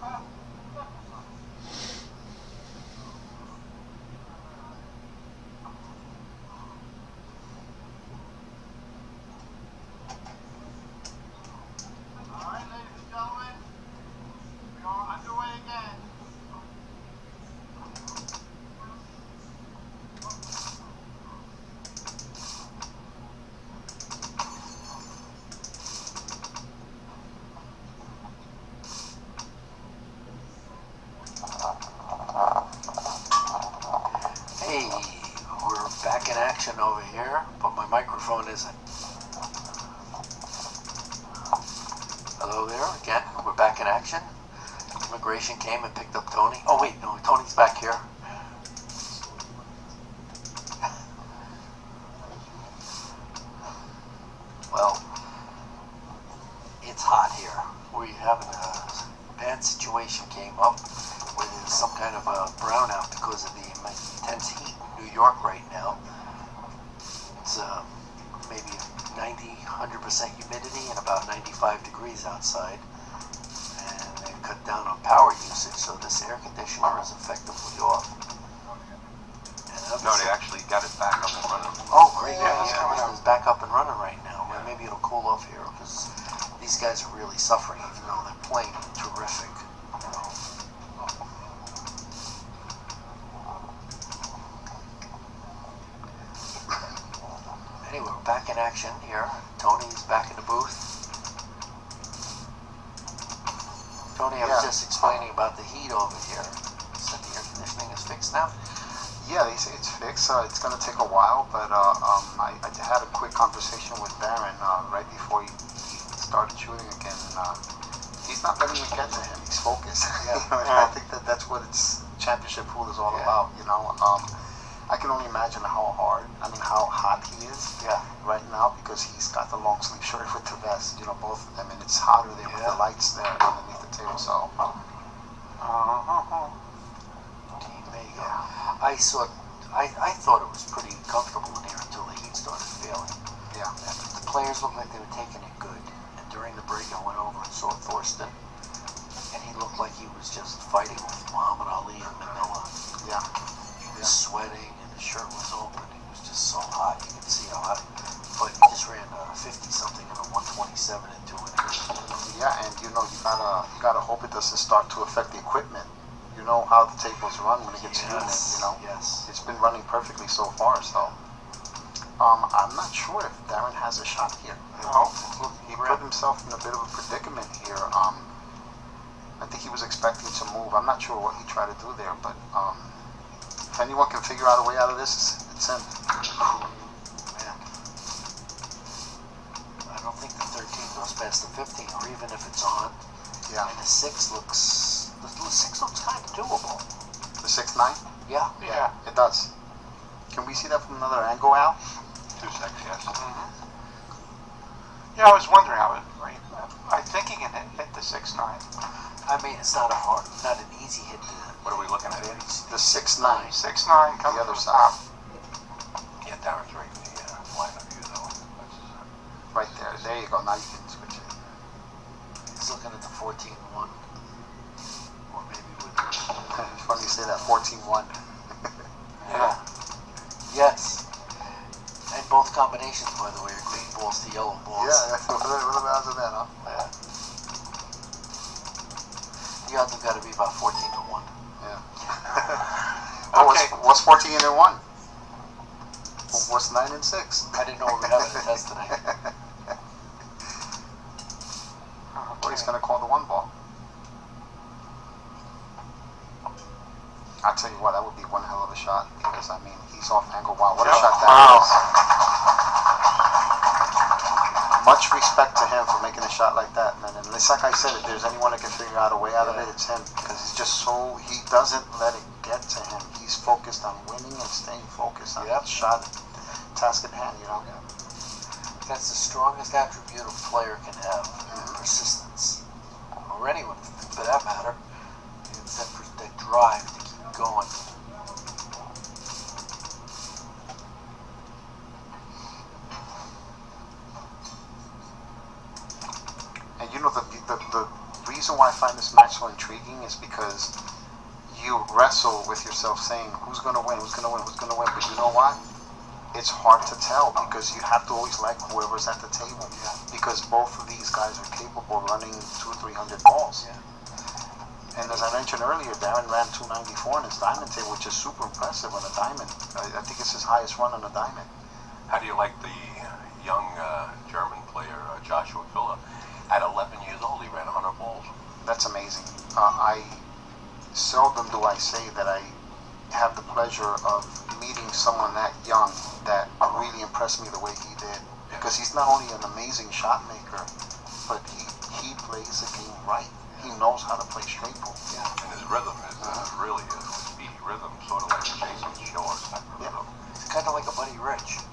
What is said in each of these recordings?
Hey, we're back in action over here, but my microphone isn't. Hello there again, we're back in action. Immigration came and picked up Tony. Oh wait, no, Tony's back here. Well, it's hot here. We have a bad situation came up where there's some kind of a brownout because of the intense heat in New York right now. It's maybe 100% humidity and about 95 degrees outside. And they cut down on power usage, so this air conditioner is effectively off. No, they actually got it back up and running. Oh, great. Yeah, the air conditioner is back up and running right now. Yeah. Maybe it'll cool off here because these guys are really suffering even though they're playing terrific. You know. Anyway, we're back in action here. Tony's back in the booth. Tony, I was just explaining about the heat over here. You said the air conditioning is fixed now? Yeah, they say it's fixed. It's going to take a while, but I had a quick conversation with Barron right before he started shooting again. And, he's not letting it get to him. He's focused. Yeah. I think that's what championship pool is all about. You know, I can only imagine how hot he is right now because he's got the long sleeve shirt with the vest. You know, both. I mean, it's hotter there with the lights there underneath the table. So. I thought it was pretty comfortable in here until the heat started failing. Yeah. And the players looked like they were taking it good. And during the break, I went over and saw Thorsten, and he looked like he was just fighting with Muhammad Ali in Manila. Yeah. He was sweating, and his shirt was open. He was just so hot. You could see how hot. But he just ran 50-something and a 127 in 2 innings. Yeah, and you know you gotta hope it doesn't start to affect the equipment. You know how the tables run when it gets humid, you know? Yes. It's been running perfectly so far, so. I'm not sure if Darren has a shot here. No. He put himself in a bit of a predicament here. I think he was expecting to move. I'm not sure what he tried to do there, but if anyone can figure out a way out of this, it's him. Man. I don't think the 13 goes past the 15, or even if it's on. Yeah. And the 6 looks kind of doable. The 6-9? Yeah. Yeah, it does. Can we see that from another angle, Al? 2 seconds, yes. Mm-hmm. Yeah, I was wondering how I think he can hit the 6-9. I mean, it's not an easy hit to. What are we looking at? The 6-9. 6-9 coming other from the side. top. Yeah, Darren's right in the line of view, though. Right there. There you go. Now you can switch it. He's looking at the 14-1. Or maybe with. It's funny you say that. 14-1. Yeah. Yes. And both combinations, by the way, are green balls to yellow balls. Yeah, what about that, huh? Yeah. The odds have got to be about 14-1. Yeah. Okay. What's 14 and 1? What's 9 and 6? I didn't know we were having a test tonight. Well, he's going to call the 1 ball. I'll tell you what, that would be one hell of a shot because, I mean, he's off angle. Wow, what a shot that is. Much respect to him for making a shot like that, man. And it's like I said, if there's anyone that can figure out a way out of it, it's him. Because he's just he doesn't let it get to him. He's focused on winning and staying focused on that shot, task at hand, you know? That's the strongest attribute a player can have, persistence. Or anyone, for that matter. It's that drive to keep going. And you know, the reason why I find this match so intriguing is because you wrestle with yourself saying, who's going to win, who's going to win, who's going to win. But you know what? It's hard to tell because you have to always like whoever's at the table. Yeah. Because both of these guys are capable of running 200-300 balls. Yeah. And as I mentioned earlier, Darren ran 294 on his diamond table, which is super impressive on a diamond. I think it's his highest run on a diamond. How do you like the young German player, Joshua Villa? At 11 years old, he ran 100 balls. That's amazing. I seldom do I say that I have the pleasure of meeting someone that young that really impressed me the way he did. Because he's not only an amazing shot maker, but he plays the game right. He knows how to play straight pool. Yeah. And his rhythm is really a speedy rhythm, sort of like Jason Shores type of rhythm. It's kind of like a Buddy Rich.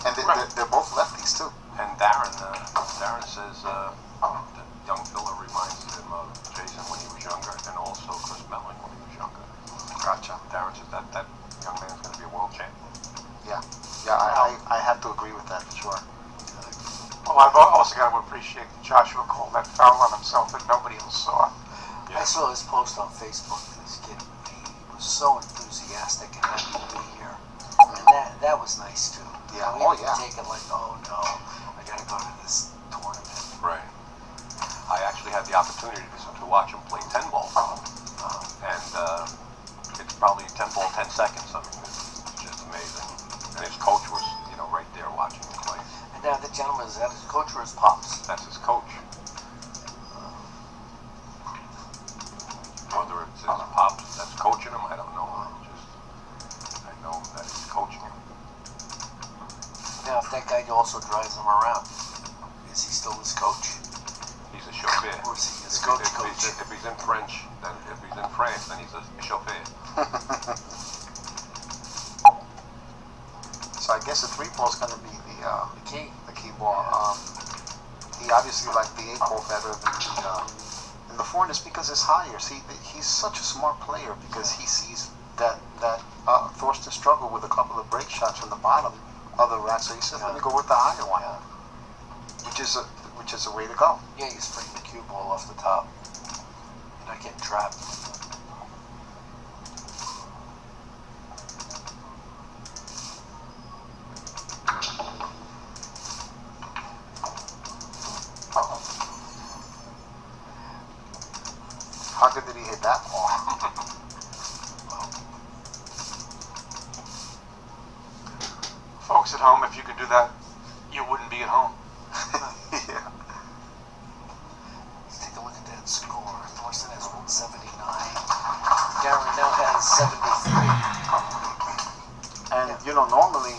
And they're both lefties too. And Darren says that young Villa reminds him of Jason when he was younger, and also Chris Melling when he was younger. Gotcha. Darren says that young man's going to be a world champion. Yeah, I have to agree with that for sure. Well, I've also got to appreciate that Joshua called that foul on himself that nobody else saw. I saw his post on Facebook. This kid, he was so enthusiastic and happy to be here, and that was nice too. Yeah. He Oh didn't yeah. take it like, oh no, I gotta go to this tournament. Right. I actually had the opportunity to watch him play 10 ball, and it's probably 10 ball, 10 seconds. I mean, it's just amazing. And his coach was, right there watching him play. And now the gentleman, is that his coach or his pops? That's his coach. Whether it's his pops that's coaching him, I don't know. I know that he's coaching him. Now, if that guy also drives him around, is he still his coach? He's a chauffeur. Or is he his If coach? he's in French, then if he's in France, then he's a chauffeur. So I guess the 3-ball is going to be The key. the key ball. He obviously liked the 8-ball better than the 4, and it's because it's higher. See, he's such a smart player because he sees that Thorsten struggled with a couple of break shots from the bottom of the rack, so he said, let me go with the higher one, which is a way to go. Yeah, you spring the cue ball off the top. You're not getting trapped. How good did he hit that ball? Folks at home, if you could do that, you wouldn't be at home. Yeah. Let's take a look at that score. Thorsten has 179. Darren now has 73. And normally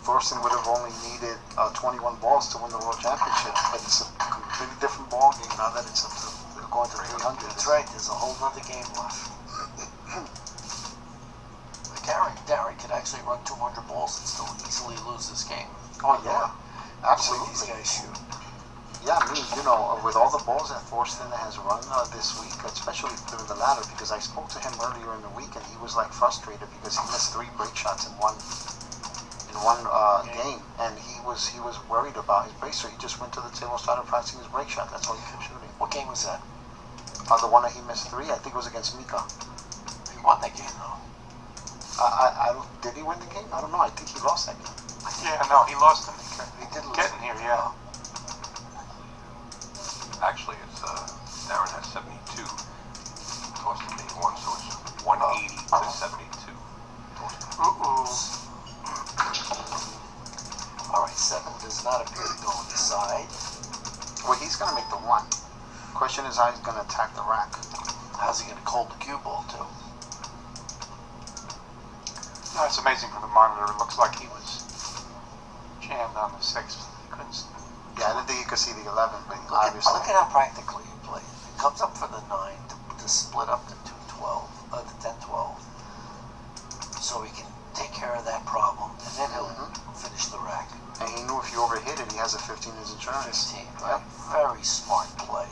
Thorsten would have only needed 21 balls to win the world championship, but it's a completely different ball game now that it's up to going to 300. That's right, there's a whole other game left. Darren could actually run 200 balls and still easily lose this game. Oh yeah, The way absolutely. these guys shoot. Yeah, I mean, with all the balls that Thorsten has run this week, especially during the ladder, because I spoke to him earlier in the week and he was like frustrated because he missed 3 break shots in one game, and he was worried about his break, so he just went to the table and started practicing his break shot. That's all he kept shooting. What game was that? The one that he missed 3, I think it was against Mika. He won that game though. Did he win the game? I don't know. I think he lost that game. Yeah, no, he lost him. He did lose. Getting here, yeah. Actually, it's Darren has 72. Thorsten made 1, so it's 180 to 72. Alright, 7 does not appear to go on the side. Well, he's going to make the 1. Question is how he's going to attack the rack. How's he going to cold the cue ball too? No, it's amazing from the monitor. It looks like he was jammed on the 6th. He couldn't. Yeah, I didn't think you could see the 11, but Look obviously. at how practically he plays. He comes up for the 9 to split up the 10-12. So he can take care of that problem, and then he'll finish the rack. And he knew if you overhit it, he has a 15 as insurance. 15, right? Very smart play.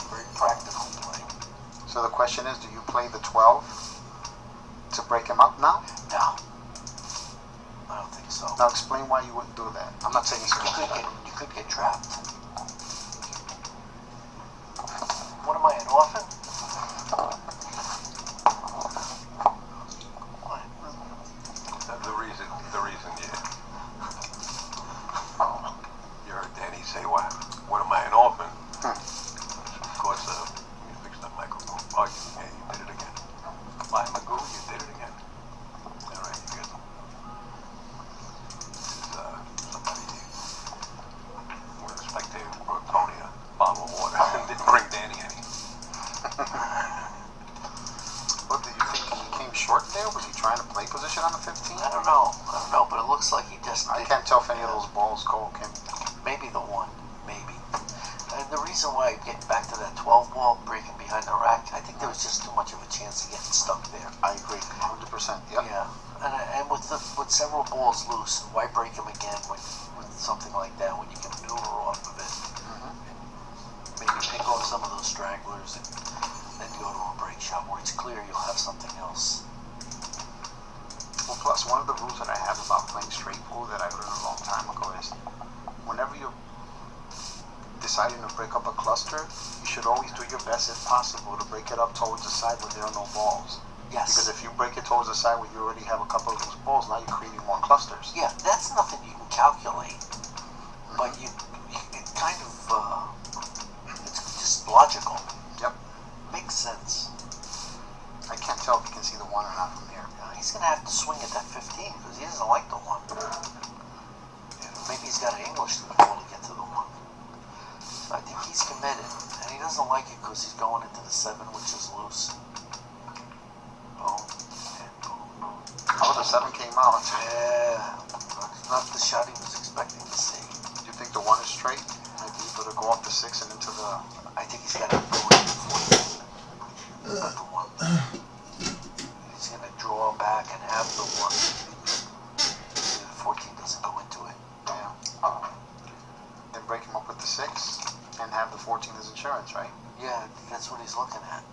Very practical play. So the question is, do you play the 12 to break him up now? No. I don't think so. Now explain why you wouldn't do that. I'm not saying it's a good shot. You could get trapped. Well, do you think he came short there? Was he trying to play position on the 15? I don't know, but it looks like he just I did. can't tell if any of those balls go him. Maybe the one, maybe. And the reason why, getting back to that 12 ball, breaking behind the rack, I think there was just too much of a chance of getting stuck there. I agree, 100%. Yep. Yeah, and with several balls loose, why break them again with something like that when you can maneuver off of it? Maybe pick off some of those stragglers and then go to a break shot where it's clear you'll have something else. Well, plus one of the rules that I have about playing straight pool that I learned a long time ago is whenever you're deciding to break up a cluster, you should always do your best, if possible, to break it up towards the side where there are no balls. Yes. Because if you break it towards the side where you already have a couple of those balls, now you're creating more clusters. Yeah, that's nothing you can calculate, but it kind of, it's just logical. Yep. Makes sense. I can't tell if you can see the one or not from here. He's going to have to swing at that 15 because he doesn't like the one. Maybe he's got an English ball to get to the one. So I think he's committed, and he doesn't like it because he's going into the 7, which is loose. Boom, and boom. Oh, the 7 came out. Yeah, not the shot he was expecting to see. Do you think the 1 is straight? Might be able to go off the 6 and into the... I think he's got to go into the 14. Not the 1. He's going to draw back and have the 1. The 14 doesn't go into it. Yeah. Then break him up with the 6 and have the 14 as insurance, right? Yeah, that's what he's looking at.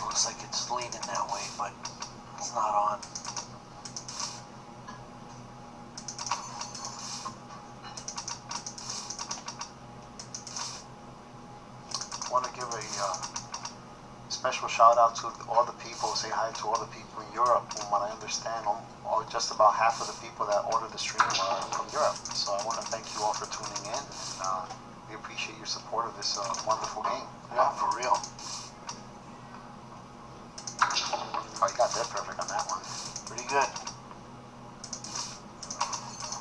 Looks like it's leaning that way, but it's not on. I want to give a special shout out to all the people, say hi to all the people in Europe, from what I understand, or just about half of the people that order the stream are from Europe. So I want to thank you all for tuning in, and we appreciate your support of this wonderful game. Yeah, for real. Oh, you got that perfect on that one. Pretty good.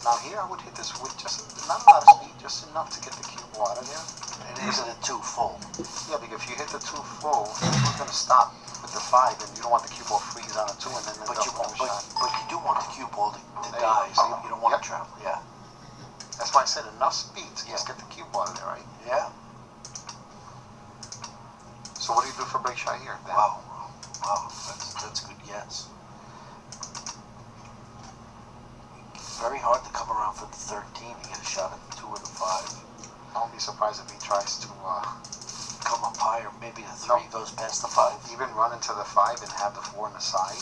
Now here I would hit this with just not a lot of speed, just enough to get the cue ball out of there. And into the 2 full. Yeah, because if you hit the 2 full, it's going to stop with the 5, and you don't want the cue ball freeze on a 2 and then end up with a shot. But you do want the cue ball to There die, you so go. you don't want Yep. to travel. Yeah. That's why I said enough speed to just get the cue ball out of there, right? Yeah. So what do you do for break shot here then? Wow. That's a good guess. Very hard to come around for the 13 to get a shot at the 2 or the 5. I won't be surprised if he tries to Come up higher, maybe the 3 goes past the 5. even run into the 5 and have the 4 on the side.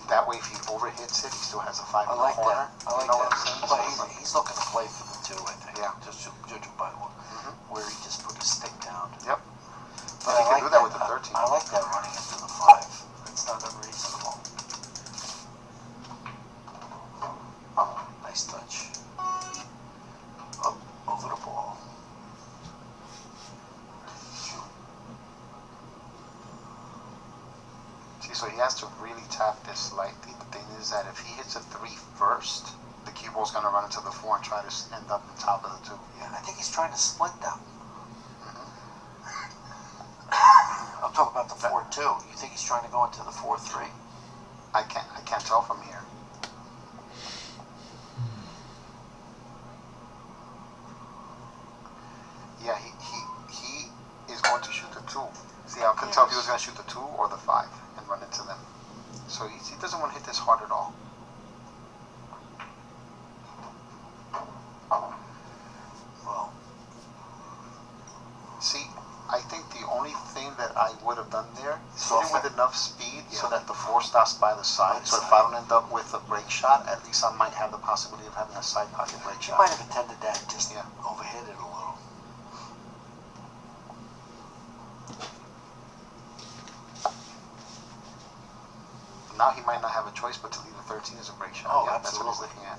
That way, if he overhits it, he still has a 5 I in like the corner. that. I like you know that. what I'm saying? But So, he's looking to play for the 2, I think. Yeah. Just judging by where he just put his stick down. Yep. But And he I can like do that with the 13. I like that running into the 5. It's not unreasonable. Nice touch. Up over the ball. See, so he has to really tap this slightly. The thing is that if he hits a 3 first, the cue ball's going to run into the 4 and try to end up on top of the 2. Yeah, I think he's trying to split them. I'm talking about the 4-2. You think he's trying to go into the 4-3? I can't tell from here. Yeah, he is going to shoot the 2. See, I couldn't tell if he was going to shoot the 2 or the 5 and run into them. So he doesn't want to hit this hard at all. Well, See, I think the only thing that I would have done there is So hitting with enough speed so Yeah. that the 4 stops by the side. So if I don't end up with a break shot, at least I might have the possibility of having a side pocket break you shot. might have intended that and just Yeah. overhit it a little. Now he might not have a choice but to leave the 13 as a break shot. Oh, Yeah, that's what he's absolutely. looking at.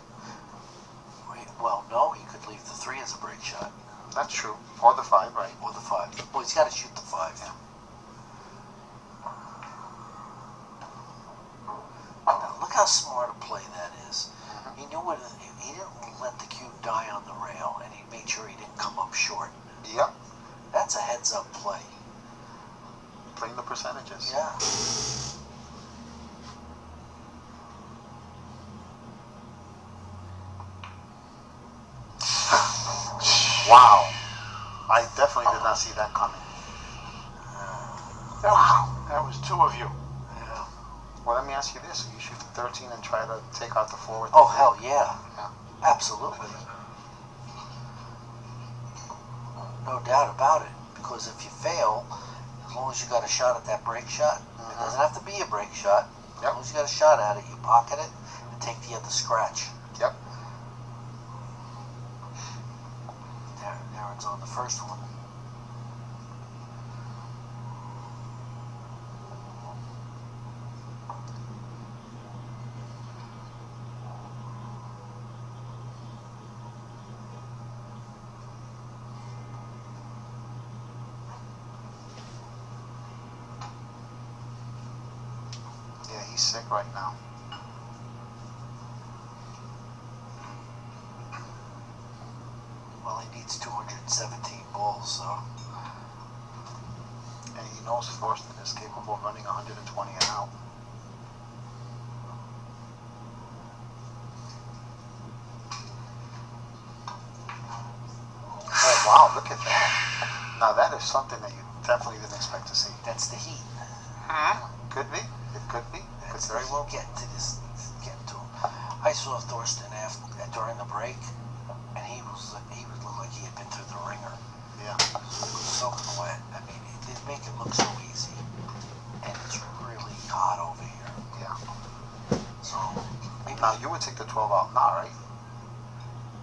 Well, no, he could leave the 3 as a break shot. That's true. Or the 5, right? Or the 5. Well, he's got to shoot the 5. Yeah. Now, look how smart a play that is. He knew what he didn't let the cube die on the rail, and he made sure he didn't come up short. Yep. That's a heads-up play. Playing the percentages. Yeah. Wow. I definitely did not see that coming. That was two of you. Yeah. Well, let me ask you this: you shoot 13 and try to take out the 4 with Oh the hell yeah. Yeah. Absolutely. No doubt about it. Because if you fail, as long as you got a shot at that break shot, it doesn't have to be a break shot. As long as you got a shot at it, you pocket it and take the other scratch. Yep. Darren's on the first one. Yeah, he's sick right now. Well, he needs 217 balls, so. And he knows Thorsten is capable of running 120 and out. Oh wow, look at that. Now that is something that you definitely didn't expect to see. That's the heat. Could be. It could be. Could That's very well. get to this. Get to him. I saw Thorsten during the break, and he looked like he had been through the ringer. Yeah. It was soaking wet. I mean, they make it look so easy, and it's really hot over here. Yeah. So maybe Now you would take the 12 out now, right?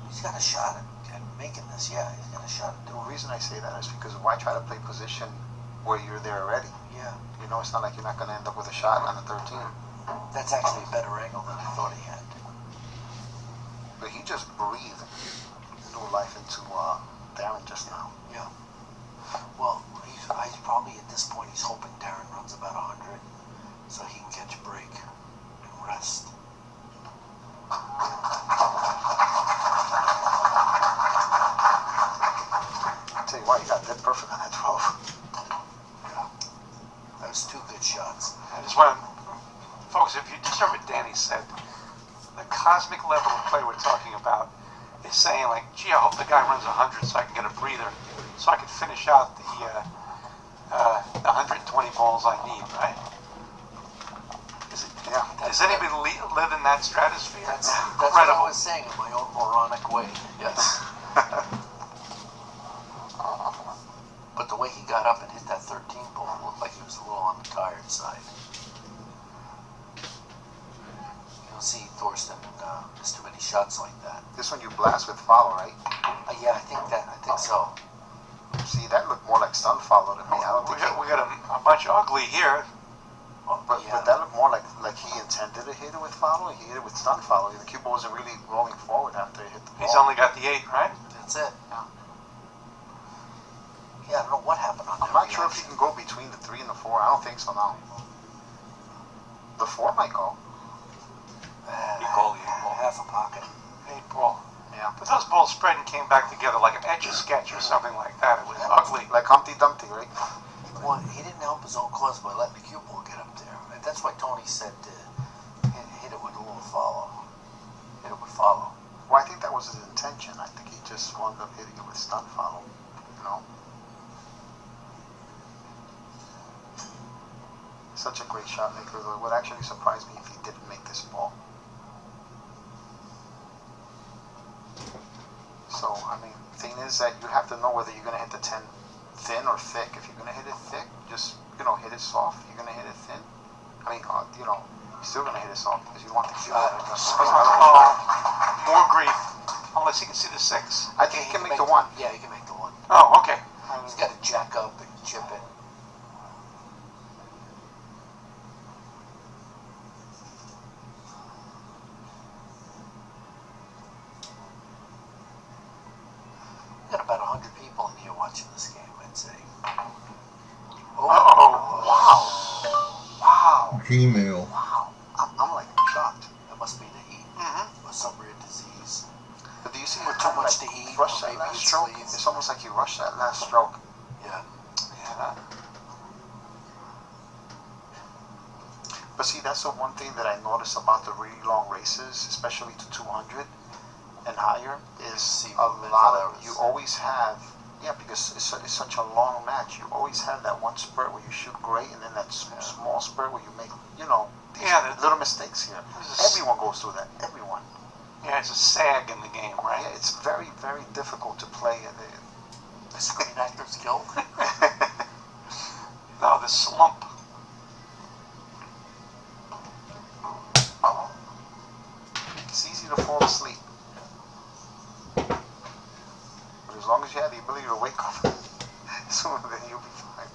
he's got a shot at making this. Yeah, he's got a shot at The doing it. reason I say that is because why try to play position where you're there already? Yeah, You know, it's not like you're not going to end up with a shot on the 13. that's actually a better angle than I thought he had. But he just breathed new life into Darren just now. Yeah. Well, he's probably at this point he's hoping Darren runs about 100, so he can catch a break and rest. I tell you what, you got dead perfect on that 12. Yeah. That was two good shots. I just want to, folks, if you just heard what Danny said, the cosmic level of play we're talking about is saying like, gee, I hope the guy runs 100 so I can get a breather, so I can finish out the 120 balls I need, right? Yeah. Does anybody live in that stratosphere? That's what I Incredible. was saying in my own moronic way. Yes. But the way he got up and hit that 13 ball looked like he was a little on the tired side. You don't see Thorsten miss too many shots like that. This one you blast with follow, right? Yeah, I think so. See, that looked more like stun follow to me. I don't We think got a bunch of ugly here. but that looked more like he intended to hit it with follow. He hit it with stun follow. The cube wasn't really rolling forward after he hit the ball. He's only got the 8, right? That's it. Yeah. Yeah, I don't know what happened on that. I'm not sure if he can go between the 3 and the 4. I don't think so now. The 4 might go. He called the 8 ball. Half a pocket. 8 ball. Yeah. But those balls spread and came back together like an Etch-a-Sketch or something like that. It was ugly. Like Humpty Dumpty, right? Well, he didn't help his own cause by letting the cue ball get up there. And that's why Tony said hit it with a little follow. Hit it with follow. Well, I think that was his intention. I think he just wound up hitting it with stun follow. You know? Such a great shot maker, though. It would actually surprise me if he didn't make this ball. So, I mean, the thing is that you have to know whether you're going to hit the 10 thin or thick. If you're going to hit it thick, just, hit it soft. If you're going to hit it thin, you're still going to hit it soft because you want the cue. More grief. Unless he can see the 6. I think he can make the 1. Yeah, he can make the 1. Oh, okay. He's got to jack up and chip it. We've got about 100 people in here watching this game, I'd say. Wow. Gmail. Wow. I'm like shocked. That must be the heat. Mm-hmm. Must some rare disease. But do you see Or it too kinda much like to eat, rush or that maybe last it's stroke? sleeves. It's almost like he rushed that last stroke. Yeah. Yeah. But see, that's the one thing that I notice about the really long races, especially to 200 and higher, is See a movement lot of, flowers. you always have, yeah, because it's such a long match, you always have that one spurt where you shoot great, and then that small spurt where you make, these little mistakes here. Everyone goes through that, everyone. Yeah, it's a sag in the game, right? Yeah, it's very, very difficult to play. The screen actor's guild. No, the slump. It's easy to fall asleep. But as long as you have the ability to wake up sooner, then you'll be fine.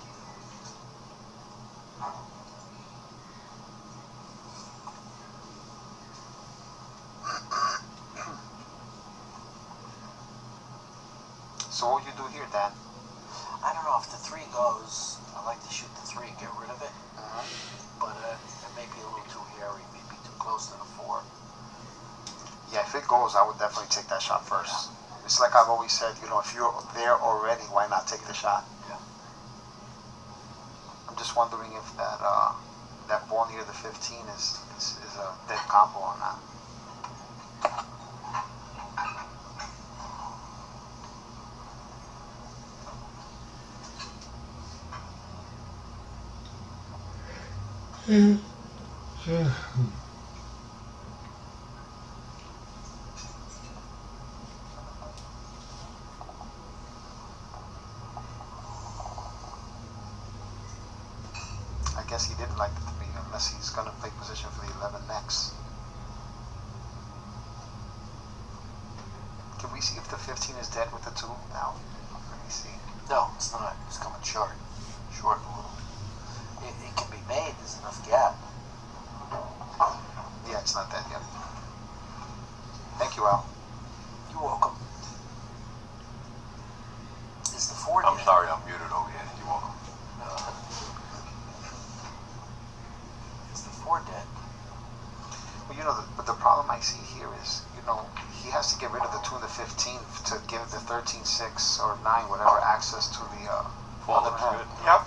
So what would you do here, Dan? I don't know if the 3 goes. I like to shoot the 3, get rid of it. But it may be a little too hairy, maybe too close to the 4. Yeah, if it goes, I would definitely take that shot first. It's like I've always said, if you're there already, why not take the shot? Yeah. I'm just wondering if that ball near the 15 is a dead combo or not. I guess he didn't like the 3 unless he's going to play position for the 11 next. Can we see if the 15 is dead with the 2 now? Let me see. No, it's not. It's coming short. Short a little. It can be made. There's enough gap. Yeah, it's not dead yet. Thank you, Al. You're welcome. Is the 4 I'm dead? sorry, I'm muted over here. You're welcome. Is the 4 dead? Well, but the problem I see here is, he has to get rid of the 2 and the 15 to give the 13, 6, or 9, whatever, access to the Four other looks hand. good. Yep.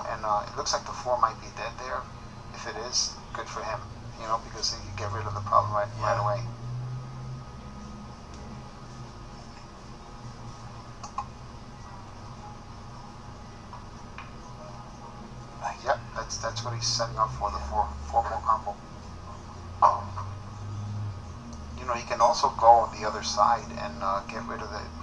And it looks like the 4 might be dead there. If it is, good for him, because you get rid of the problem right away. Yep, that's what he's setting up for, the 4-ball combo. He can also go on the other side and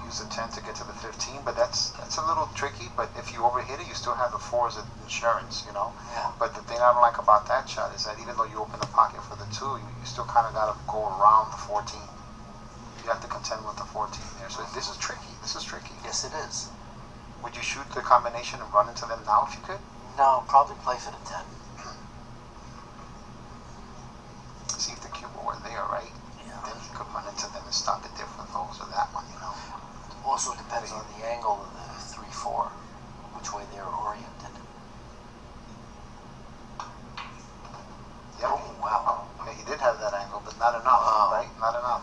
use the 10 to get to the 15, but that's a little tricky, but if you overhit it, you still have the 4 as insurance, Yeah. But the thing I don't like about that shot is that even though you open the pocket for the 2, you still kind of got to go around the 14. You have to contend with the 14 there, so this is tricky. Yes, it is. Would you shoot the combination and run into them now if you could? No, probably play for the 10. See if the cue ball were there, right? Yeah. Then he could run into them and stop it there for those or that one, Also depends on the angle of the 3-4, which way they're oriented. Yep. Oh, wow. Yeah, he did have that angle, but not enough, Wow. right? Not enough.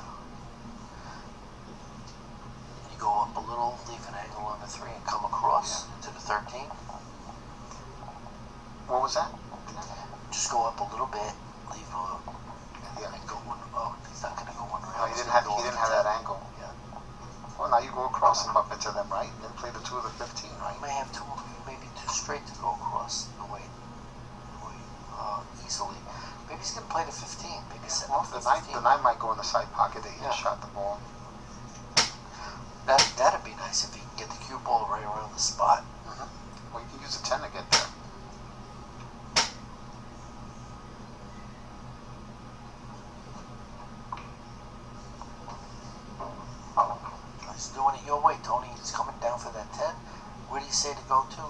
You go up a little, leave an angle on the 3, and come across to the 13. What was that? Just go up a little bit, leave a, Yeah. and go one. Oh, he's not going to go one round. No, he He's didn't gonna have go he off didn't the have 10. that angle. Yeah. Well, now you go across and bump into them, right? And then play the 2 of the 15, right? He may have maybe too straight to go across the way easily. Maybe he's going to play the 15. Maybe set Well, up the the 9 15. might go in the side pocket that he just Yeah. shot the ball. That'd be nice if he can get the cue ball right around the spot. Well, you can use the 10 to get there. He's doing it your way, Tony. He's coming down for that 10. Where do you say to go to?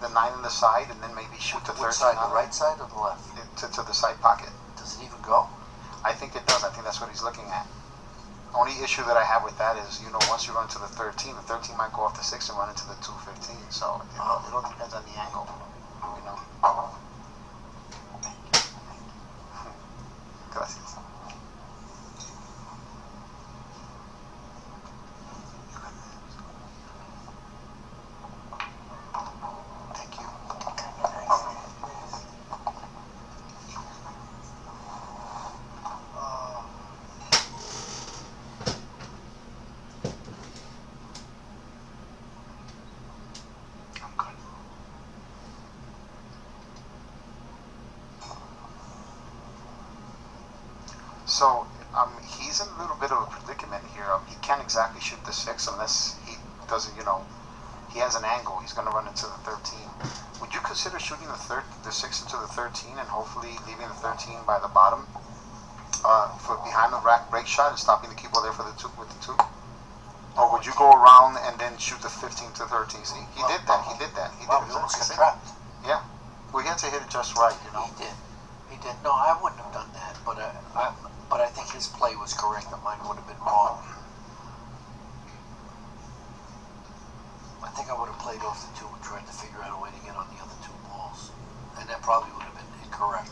The 9 in the side, and then maybe shoot the 13 Which side, on the right side or the left? to the side pocket. Does it even go? I think it does. I think that's what he's looking at. Only issue that I have with that is, once you run to the 13 might go off the 6 and run into the 215. So it all depends on the angle. Gracias. he's in a little bit of a predicament here. He can't exactly shoot the 6 unless he doesn't, he has an angle. He's going to run into the 13. Would you consider shooting the 6 into the 13 and hopefully leaving the 13 by the bottom for behind the rack break shot and stopping the keyboard there for the 2 with the 2? Or would you go around and then shoot the 15 to 13? See, he did that. He did Well, we almost got trapped. Yeah. We had to hit it just right, He did. No, I wouldn't have done that, but I think his play was correct and mine would have been wrong. I think I would have played off the 2 and tried to figure out a way to get on the other 2 balls. And that probably would have been incorrect.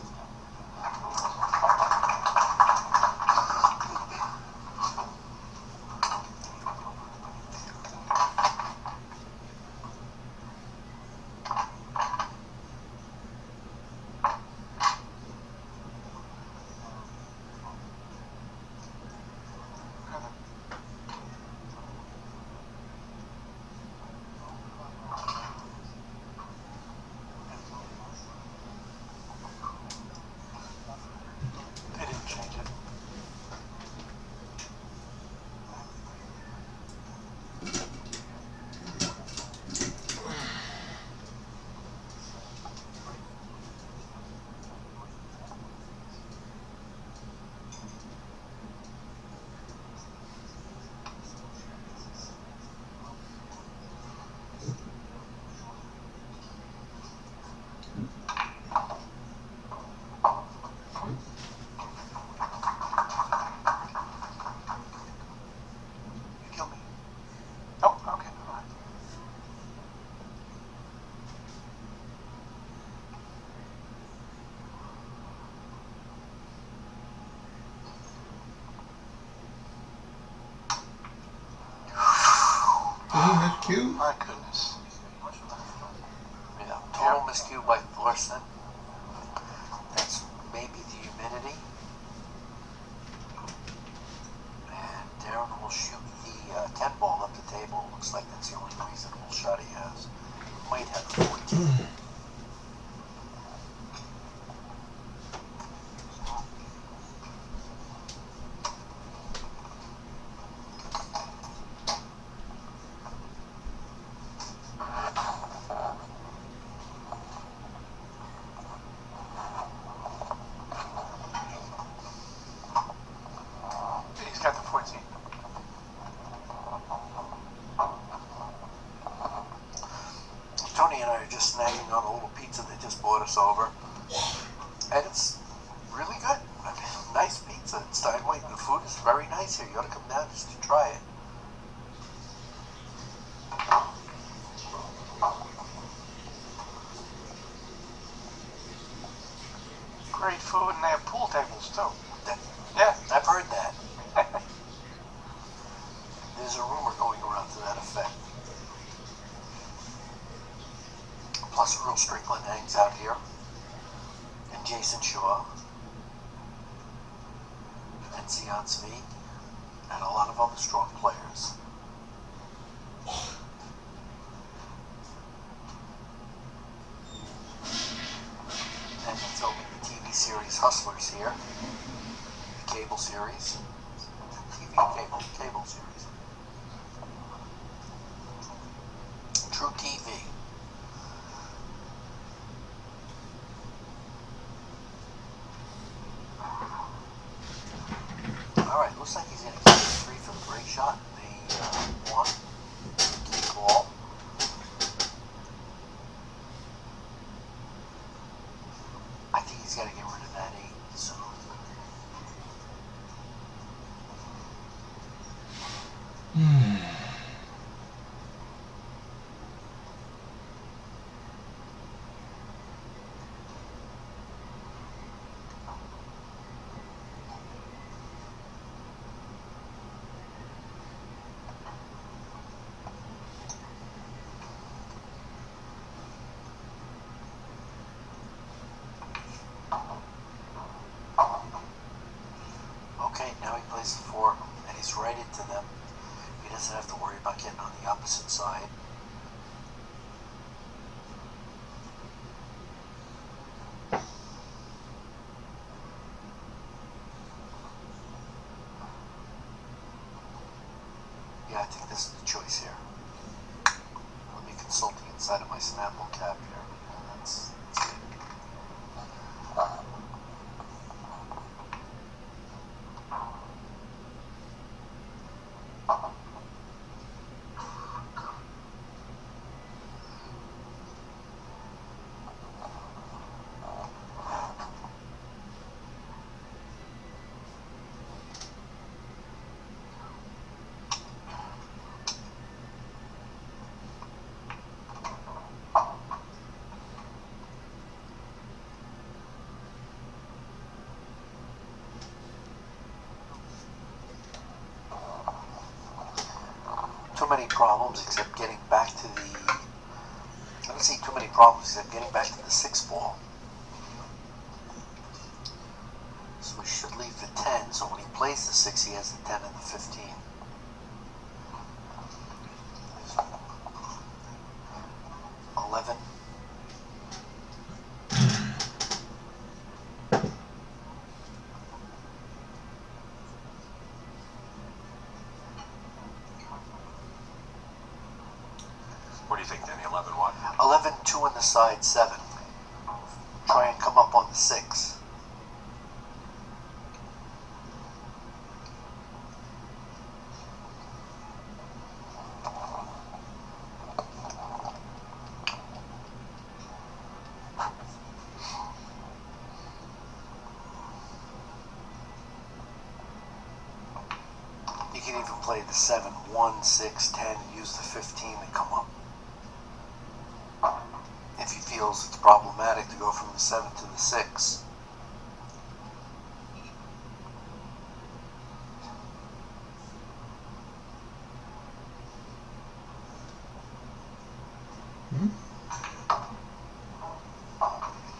They didn't change it. You killed me. Oh, okay, never mind. miscue? My goodness. Yeah, total miscue by Thorsten. That's maybe the humidity. And Darren will shoot the 10 ball up the table. Looks like that's the only reasonable shot he has. Might have the 14. He's got the 14. Tony and I are just snagging on a little pizza they just brought us over. And it's really good. I mean, nice pizza. Steinway, the food is very nice here. You ought to come down just to try it. Great food, and they have pool tables too. That, Yeah. I've heard that. There's a rumor going around to that effect. Plus, Earl Strickland hangs out here, and Jason Shaw, and Zion Svi, and a lot of other strong players. And it's over the TV series Hustlers here, the cable series, TV cable series, True TV. All right, looks like he's going to keep the 3 for the break shot. The 1 key ball. I think he's got to get rid of that 8 soon. Okay, now he plays the 4, and he's right into them. He doesn't have to worry about getting on the opposite side. think this is the choice here. Let me consult the inside of my Snapple cap here. That's it. Too many problems except getting back to the... I don't see too many problems except getting back to the 6 ball. So we should leave the 10, so when he plays the 6 he has the 10 and the 15. 11. What do you think, Danny? 11 what? 11, 2 on the side, 7. Try and come up on the 6. You can even play the 7, 1, 6, 10, use the 15 to come up. If he feels it's problematic to go from the 7 to the 6.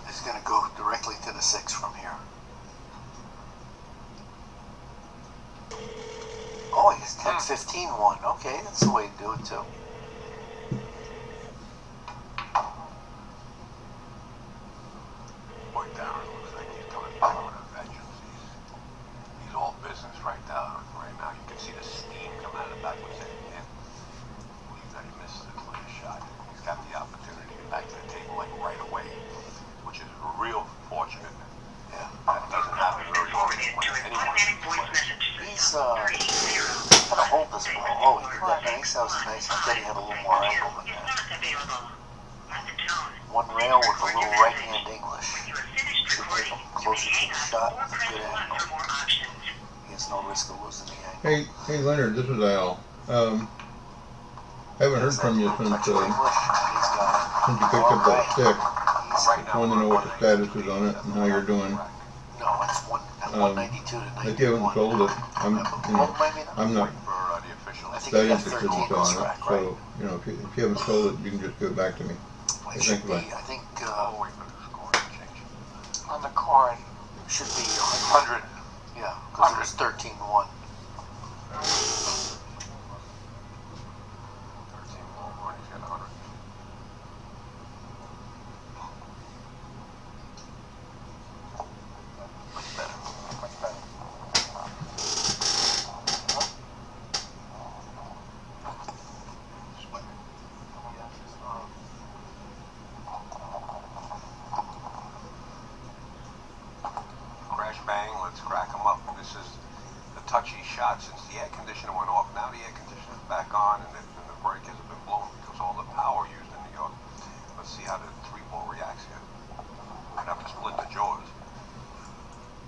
He's going to go directly to the 6 from here. Oh, he's 10, 15, 1. Okay, that's the way to do it too. Boy, Darren looks like he's coming back with a vengeance. He's all business right now. You can see the steam coming out of the back of his head. I can't believe that he misses the clear shot. He's got the opportunity to get back to the table like right away, which is real fortunate. Yeah. That doesn't happen very often when anyone should play. He's gonna hold this ball. Oh, he did that nice. That was nice. I thought he had a little more angle than that. One rail with a little right hand English. Should get him closer to the shot with a good angle. He has no risk of losing the angle. Hey Leonard, this is Al. Haven't heard from you since Touch of you English, and he's got it. picked up that stick. He's, Right now, I want to know what the status is on it and how you're doing. no, it's 192 to 91. If you haven't sold it, I'm Maybe not. I'm not Waiting for the official. I think that he got interested 13 in this selling it. rack, right? So if you haven't sold it, you can just give it back to me. It Thank should you. be, I think, Oh, wait for the score to change. On the card, should be 100. 100. Yeah, because it was 13-1. 13 ball one, he's got 100. Much better. Much better. Crash bang, let's crack them up. This is the touchy shot since the air conditioner went off. Now the air conditioner's back on and the breakers have been blown because all the power used in New York. Let's see how the 3 ball reacts here. We'd have to split the jaws.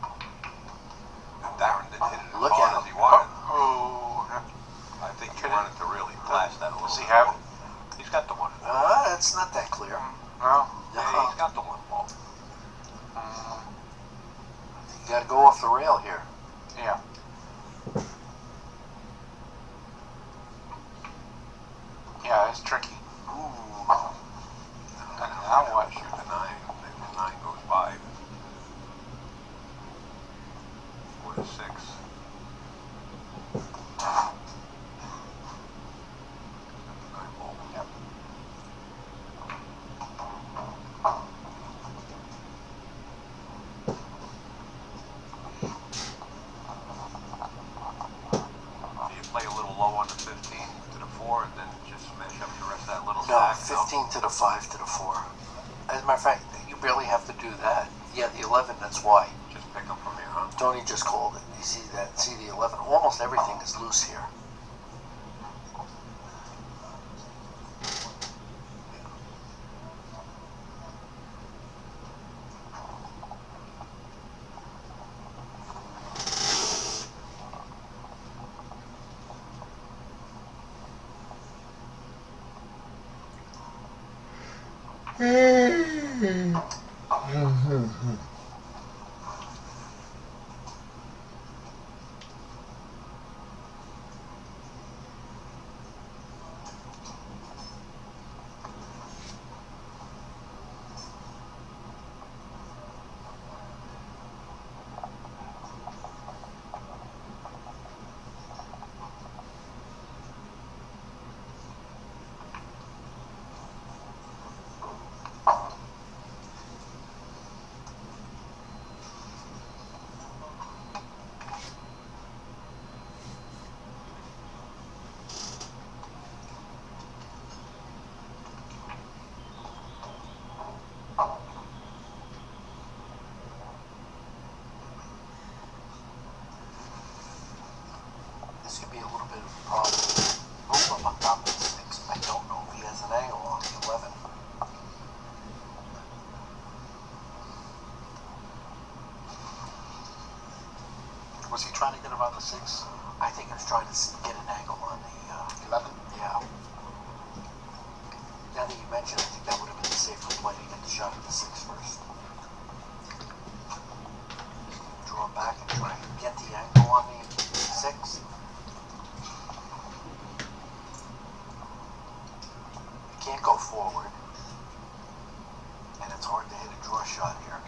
And Darren didn't hit it as Look hard at as he him. wanted. Oh, I think he wanted to really blast that a little. does he have it? He's got the one. It's not that clear. No. Yeah, he's got the one ball. You gotta go off the rail here. Yeah. Yeah, it's tricky. Ooh. Now what? Shoot the 9. The 9 goes by. Or the 6. Nine ball. Yep. Do you play a little low on the 15? to the 5 to the 4. As a matter of fact, you barely have to do that. Yeah, the 11, that's why. Just pick them from here, huh? Tony just called it. You see that? See the 11? Almost everything is loose here. This could be a little bit of a problem. Move him on top of the 6. I don't know if he has an angle on the 11. Was he trying to get around the 6? I think he was trying to get an angle on the 11? yeah. Now that you mention, I think that would have been the safer play to get the shot at the 6 first. Draw back and try and get the angle on the 6. You can't go forward, and it's hard to hit a draw shot here.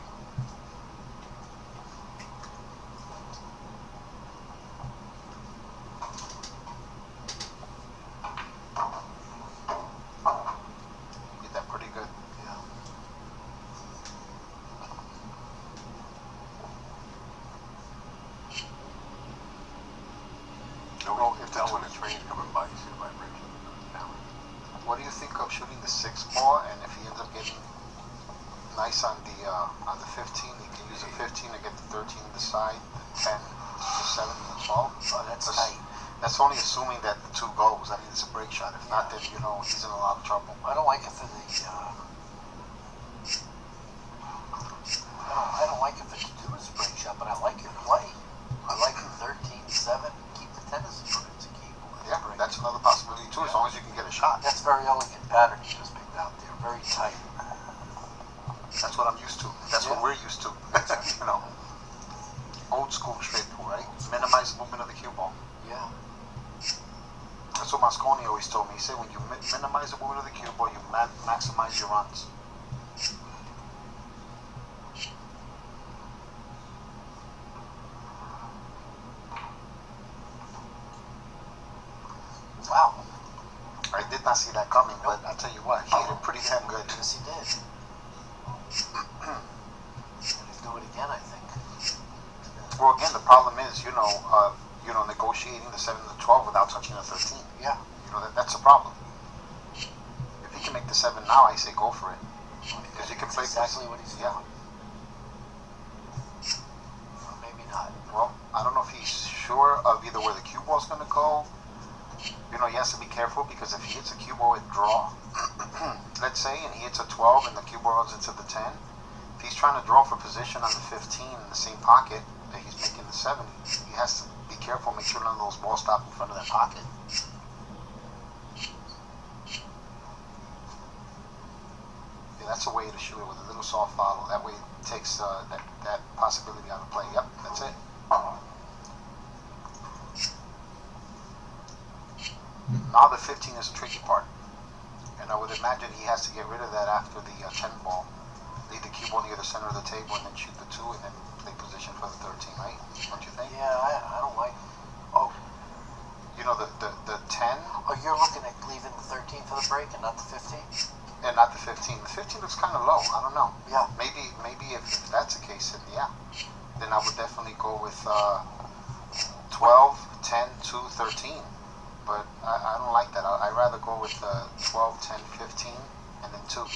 Did that pretty good. Yeah. No, if that's when the train's coming by, you see the vibration down. What do you think of shooting the 6 ball, and if he ends up getting nice on the 15, he can use the 15 to get the 13 to the side, the 10, the 7, and the 12? Oh, that's tight. That's only assuming that the 2 goes. I mean, it's a break shot. If not, then, you know, he's in a lot of trouble. I don't like it for the. I don't like it for the 2 as a break shot, but I like your play. I like the 13-7. Keep the 10 as a key. Yeah, that's another possibility, too, as long as you can get a shot. That's very elegant pattern you just picked out there. Very tight. That's what I'm used to. That's what we're used to. You know, old school straight pool, right? Minimize the movement of the cue ball. Yeah. That's what Mosconi always told me. He said when you minimize the movement of the cue ball, you maximize your runs. Wow. I did not see that coming, but I'll tell you what, he hit it pretty damn good. Yes, he did. He'll do it again, I think. Well, again, the problem is, negotiating the 7 to 12 without touching the 13. Yeah. You know, that's a problem. If he can make the 7 now, I say go for it. Because you can play exactly what he's yeah. doing. Or maybe not. Well, I don't know if he's sure of either where the cue ball's going to go. You know, he has to be careful because if he hits a cue ball with draw, let's say, and he hits a 12 and the cue ball runs into the 10, if he's trying to draw for position on the 15 in the same pocket that he's making the 7, he has to be careful, make sure none of those balls stop in front of that pocket. Yeah, that's a way to shoot it with a little soft follow. That way it takes that possibility out of play. Yep, that's it. Now the 15 is a tricky part. And I would imagine he has to get rid of that after the 10 ball. Leave the cue ball near the center of the table and then shoot the 2 and then play position for the 13, right? Don't you think? Yeah, I don't like. Oh, You know, the 10 oh, you're looking at leaving the 13 for the break and not the 15? and not the 15. The 15 looks kind of low. I don't know. Yeah. Maybe if that's the case, then yeah. Then I would definitely go with 12, 10, 2, 13. But I don't like that. I'd rather go with 12, 10, 15, and then 2.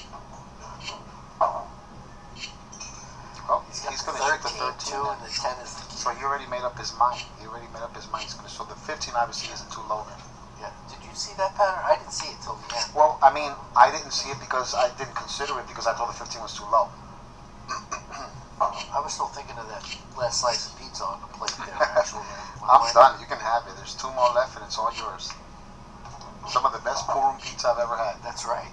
Well, he's going to shoot the 13. 2 and the 10 is the key. So he already made up his mind. He's going to. So the 15 obviously isn't too low then. Yeah. Did you see that pattern? I didn't see it till the end. Well, I mean, I didn't see it because I didn't consider it because I thought the 15 was too low. I was still thinking of that last slice of pizza on the plate there, actually. I'm done. You can have it. There's 2 more left and it's all yours. Some of the best pulled pizza I've ever had. That's right.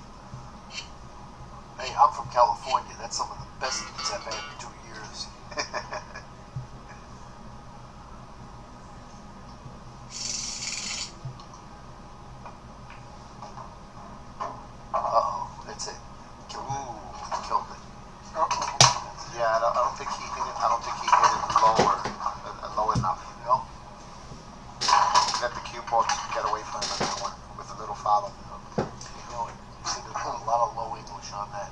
Hey, I'm from California. That's some of the best pizza I've had in 2 years. Uh-oh, that's it. Killed it. Yeah, I don't think he hit it. I don't think he hit it low enough. No. Let the cue ball get away from him on that one with a little follow. You know it. See, there's a lot of low English on that.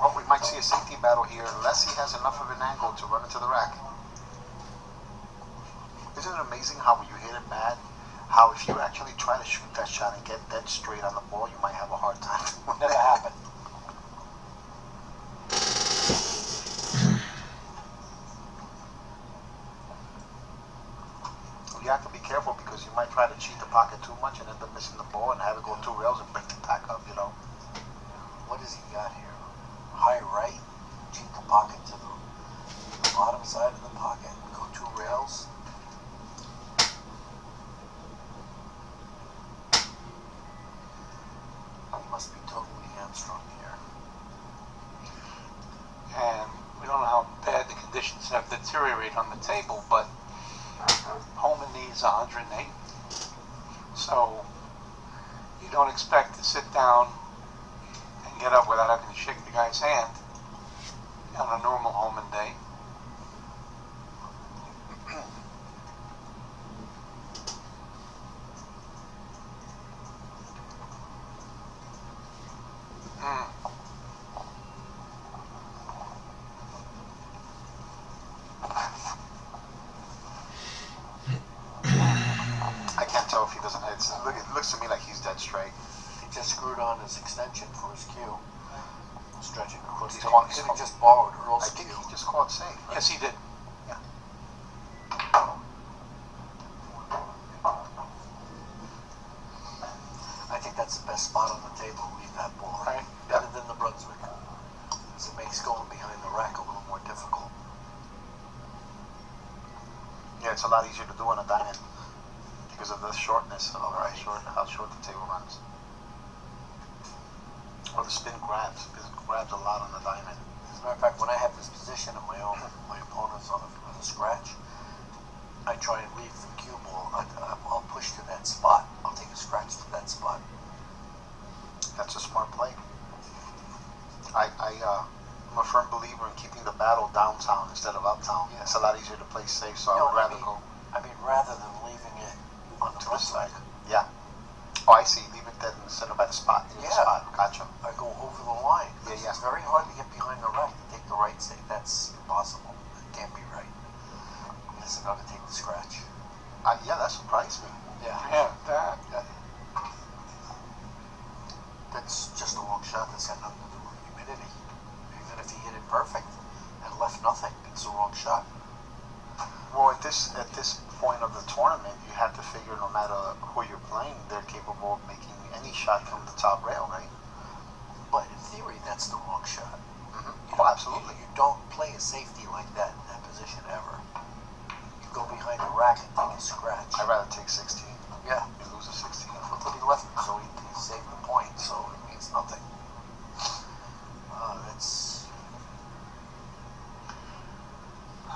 Well, we might see a safety battle here unless he has enough of an angle to run into the rack. Isn't it amazing how when you hit it bad, how if you actually try to shoot that shot and get dead straight on the ball, you might have a hard time. Never happened. You have to be careful because you might try to cheat the pocket too much and end up missing the ball and have it go 2 rails and break the tack up, you know. What has he got here? High right, cheat the pocket to the bottom side of the pocket, go 2 rails. He must be totally hamstrung here. And we don't know how bad the conditions have deteriorated on the table, but Holman needs 108. So you don't expect to sit down and get up without having to shake the guy's hand on a normal Holman day. I can't tell if he doesn't hit. It looks to me like he's dead straight. He just screwed on his extension for his cue. Stretching across He's the caught- He could have just borrowed Earl's I think cue. he just called safe. Yes, he did. I think that's the best spot on the table to leave that ball. Right. Better than the Brunswick. Because it makes going behind the rack a little more difficult. Yeah, it's a lot easier to do on a diamond because of the shortness of Right. how short the table runs. Or the spin grabs. It grabs a lot on the diamond. As a matter of fact, when I have this position of my opponent's on a scratch, I try and leave the cue ball. I'll push to that spot. I'll take a scratch to that spot. That's a smart play. I'm a firm believer in keeping the battle downtown instead of uptown. Yeah. It's a lot easier to play safe, so I No, would rather go. I mean, rather than leaving it on the To the front side. side, Yeah. Oh, I see. Leave it dead in the center by the spot. Near the Yeah. spot. Gotcha. I go over the line. Yeah, yeah. It's very hard to get behind the rack to take the right side. That's impossible. It can't be right. Unless I'm going to take the scratch. Yeah, that surprised me. Yeah, that. That's just a long shot. That's got nothing to do with humidity. Even if he hit it perfect and left nothing, it's a wrong shot. Well, at this point of the tournament, you have to figure no matter who you're playing, they're capable of making any shot from the top rail, right? But in theory, that's the wrong shot. Mm-hmm. Oh, absolutely. You don't play a safety like that in that position ever. You go behind the rack and take a scratch. I'd rather take 16. Yeah. You lose a 16. But he left it, so he saved the point, so it means nothing. It's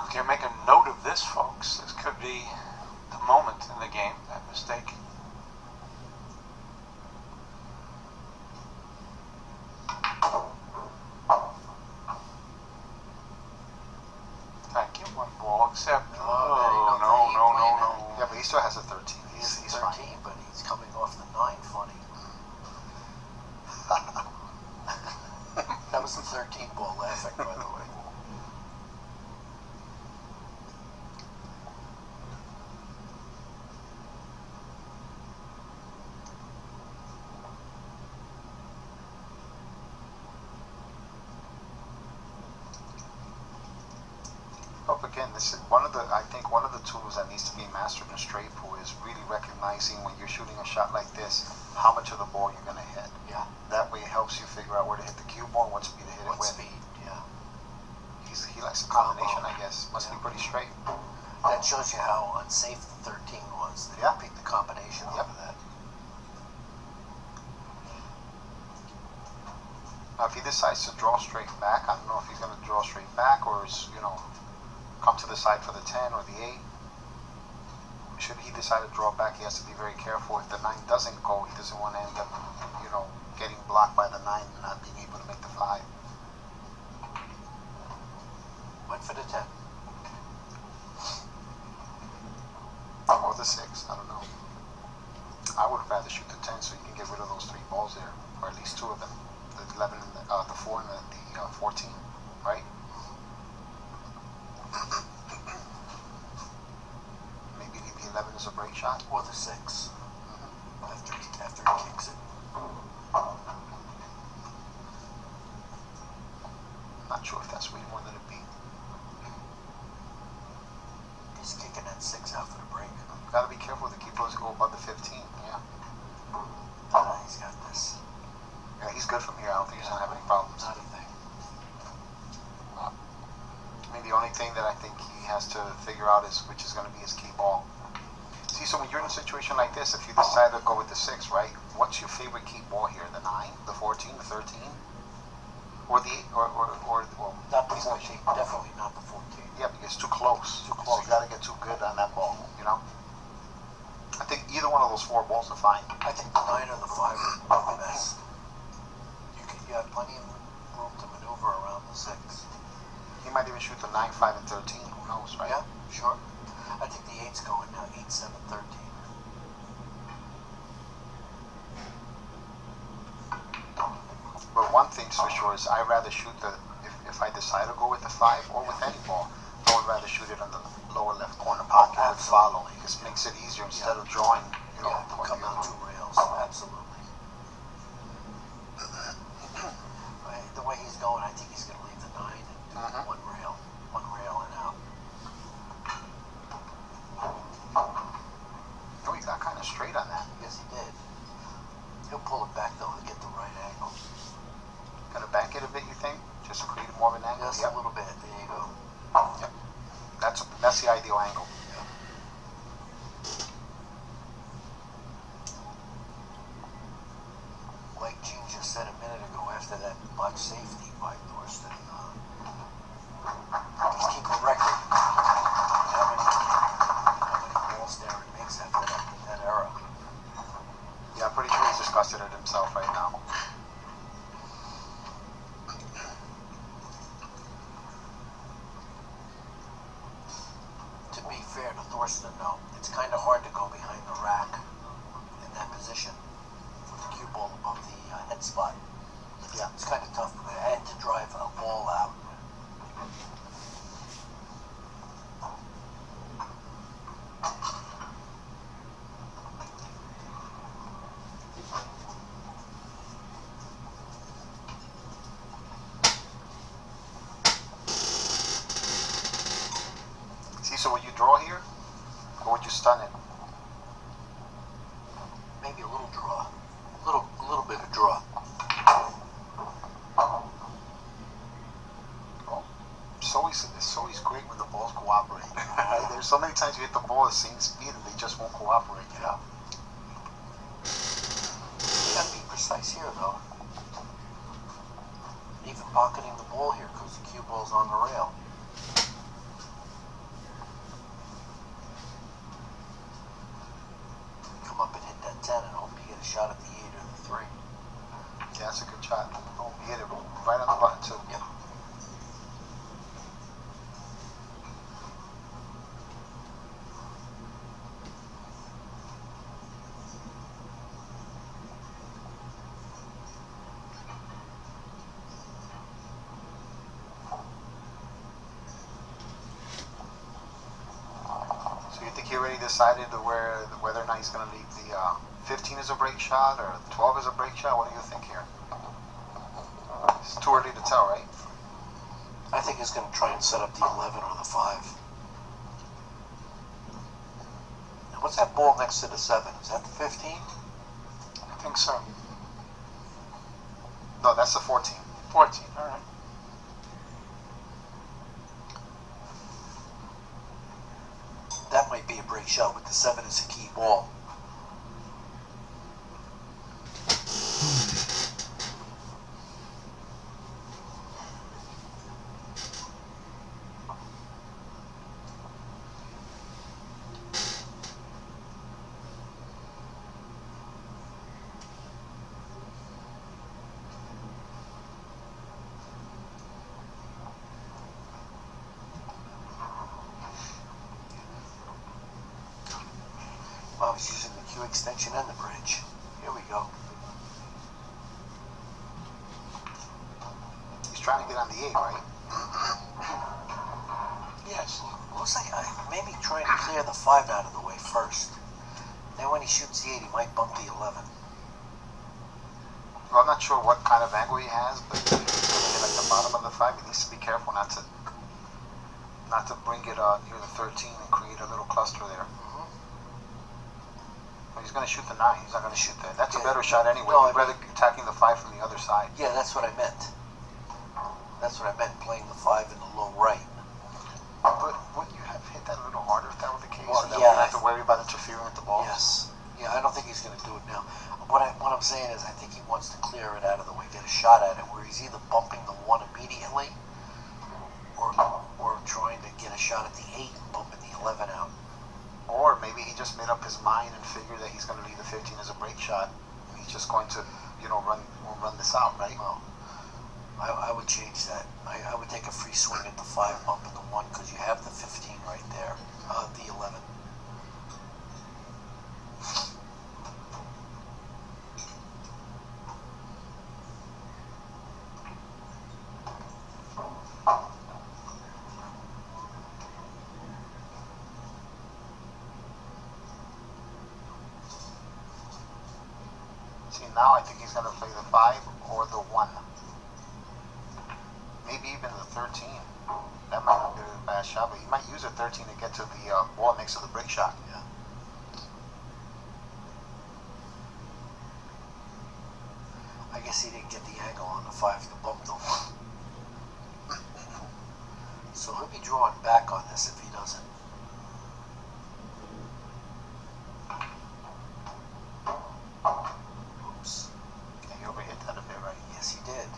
Okay, make a note of this, folks. This could be the moment in the game, that mistake. Thank you. 1 ball, except. Oh, there you go. No. Yeah, but he still has a 13. he's He's 13, fine. but he's coming off the 9 funny. That was the 13 ball laughing, by the way. again, this is I think one of the tools that needs to be mastered in straight pool is really recognizing when you're shooting a shot like this, how much of the ball you're going to hit. Yeah. That way it helps you figure out where to hit the cue ball and what speed to hit it What with. speed? Yeah. He likes a combination, I guess. Must be pretty straight. That shows you how unsafe the 13 was. They Yeah. picked the combination Yep. over that. Now, if he decides to draw straight back, I don't know if he's going to draw straight back or, come to the side for the 10 or the 8. Should he decide to draw back, he has to be very careful. If the 9 doesn't go, he doesn't want to end up, getting blocked by the 9 and not being able to make the 5. Went for the 10. Or the 6, I don't know. I would rather shoot the 10 so you can get rid of those 3 balls there, or at least 2 of them. The 11, the 4 and the 14, right? Maybe the 11 is a break shot. Or the 6. After he kicks it. I'm not sure if that's where you wanted to be. He's kicking that 6 out for the break. Gotta be careful to keep those go above the 15, yeah. He's got this. Yeah, he's good from here. I don't think he's gonna have any problems. Not a thing. I mean, the only thing that I think he has to figure out is which is gonna be his key ball. See, so when you're in a situation like this, if you decide to go with the 6, right? What's your favorite key ball here? The 9, the 14, the 13, or the 8, or Not the 14. Definitely not the 14. yeah, because it's too close. Too close. So you gotta get too good on that ball. I think either one of those 4 balls are fine. I think the 9 or the 5 are the best. You have plenty of room to maneuver around the 6. He might even shoot the 9, 5, and 13. Who knows, right? Yeah, sure. I think the 8's going now. 8, 7, 13. But one thing's for sure is I'd rather shoot if I decide to go with the 5 or with any ball, I would rather shoot it on the lower left corner pocket and follow. It just makes it easier instead of drawing, Yeah, come out 2 rails. Absolutely. The way he's going, I think he's going to leave the 9 and do one rail and out. No, he got kind of straight on that. Yes, he did. He'll pull it back though to get the right angle. Gonna bank it a bit, you think? Just to create more of an angle? Just a little bit. There you go. Yep. That's the ideal angle. Like Gene just said a minute ago, after that botch safety by Thorsten, he's keeping record. How many balls Darren makes after that era? Yeah, I'm pretty sure he's disgusted at himself right now. To be fair to Thorsten, though, it's kind of hard to go behind the rack in that position with the cue ball above the head spot. Yeah. It's kind of tough and to drive a ball out. See, so would you draw here? Or would you stun it? Maybe a little draw. A little bit of draw. It's always great when the balls cooperate. Right? There's so many times you hit the ball at the same speed and they just won't cooperate. Yeah. You gotta be precise here, though. Even pocketing the ball here because the cue ball's on the rail. Come up and hit that 10 and hope you get a shot at the 8 or the 3. Yeah, that's a good shot. Oh, he hit it right on the button too. Yep. So you think he already decided whether or not he's going to leave the 15 as a break shot or 12 as a break shot? What do you think here? It's too early to tell, right? I think he's going to try and set up the 11 or the 5. What's that ball next to the 7? Is that the 15? I think so. No, that's the 14. 14, all right. That might be a break shot with the 7 as a key ball. Well, he's using the Q extension and the bridge. Here we go. He's trying to get on the 8, right? Yes. Looks like maybe trying to clear the 5 out of the way first. Then when he shoots the 8, he might bump the 11. Well, I'm not sure what kind of angle he has, but if he's going to hit like the bottom of the 5, he needs to be careful not to bring it near the 13 and create a little cluster there. He's going to shoot the 9. He's not going to shoot that. That's a better shot anyway. No, He'd rather attacking the 5 from the other side. Yeah, that's what I meant. That's what I meant, playing the 5 in the low right. But wouldn't you have hit that a little harder if that were the case? Well, So that yeah, we don't have to worry about interfering with the ball. Yes. Yeah, I don't think he's going to do it now. What I'm saying is I think he wants to clear it out of the way, get a shot at it, where he's either bumping the 1 immediately or trying to get a shot at the 8 and bumping the 11 out. Or maybe he just made up his mind and figured that he's going to leave the 15 as a break shot. He's just going to, run this out, right? Well, I would change that. I would take a free swing at the 5, bumping the 1, because you have the 15 right there. The 11. See, now I think he's going to play the 5 or the 1. Maybe even the 13. That might not be a bad shot, but he might use a 13 to get to the ball next to the break shot. Yeah. I guess he didn't get the angle on the 5 to bump the 1. So he'll be drawing back on this if he doesn't. Oops. Yeah, he overhit that a bit, right? Yes, he did.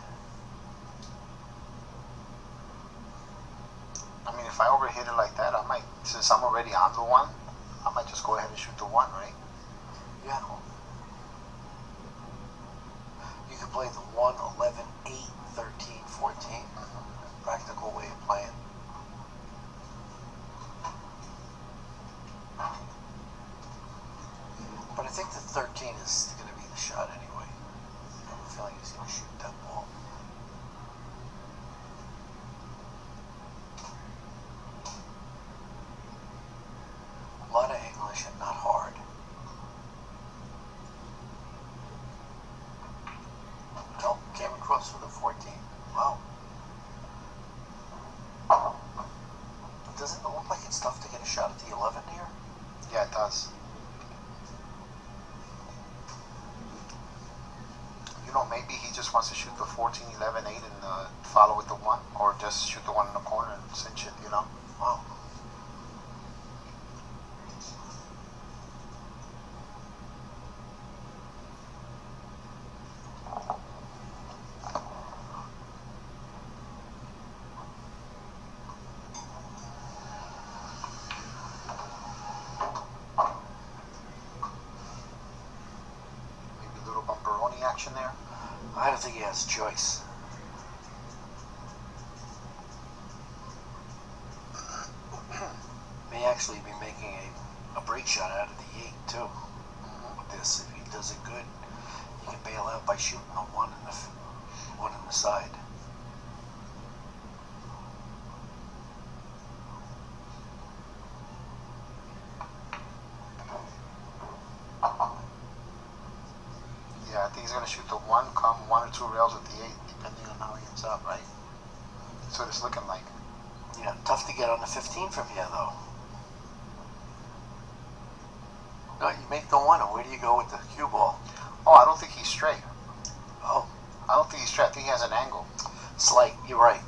I mean, if I overhit it like that, I might, since I'm already on the 1, I might just go ahead and shoot the 1, right? Yeah. You can play the 1, 11, 8, 13, 14. Practical way of playing. But I think the 13 is going to be the shot anyway. I have a feeling he's going to shoot that ball. A lot of English and not hard. Nope, came across with a 14. Wow. Doesn't it look like it's tough to get a shot at the 11 here? Yeah, it does. Maybe he just wants to shoot the 14, 11, 8 and follow with the 1, or just shoot the 1 in the corner and cinch it, Wow. Maybe a little bumperoni action there. I don't think he has a choice. May actually be making a break shot out of the 8 too. With this, if he does it good, he can bail out by shooting a 1 in the side. Yeah, I think he's going to shoot the 1, come 1 or 2 rails at the 8, depending on how he ends up, right? That's what it's looking like. Yeah, tough to get on the 15 from here though. No, you make the one, and where do you go with the cue ball? Oh, I don't think he's straight. Oh, I don't think he's straight. I think he has an angle. slight. You're right.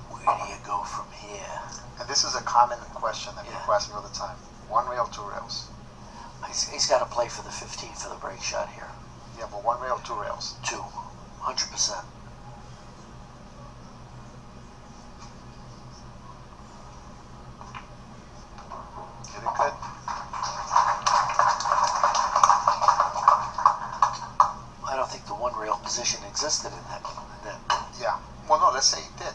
Where do you go from here? And this is a common question that Yeah. people ask me all the time. One rail, two rails. He's got to play for the 15 for the break shot here. Yeah, but one rail, two rails. 100%. Get it good? I don't think the one rail position existed in that. Yeah. Well, no, let's say he did.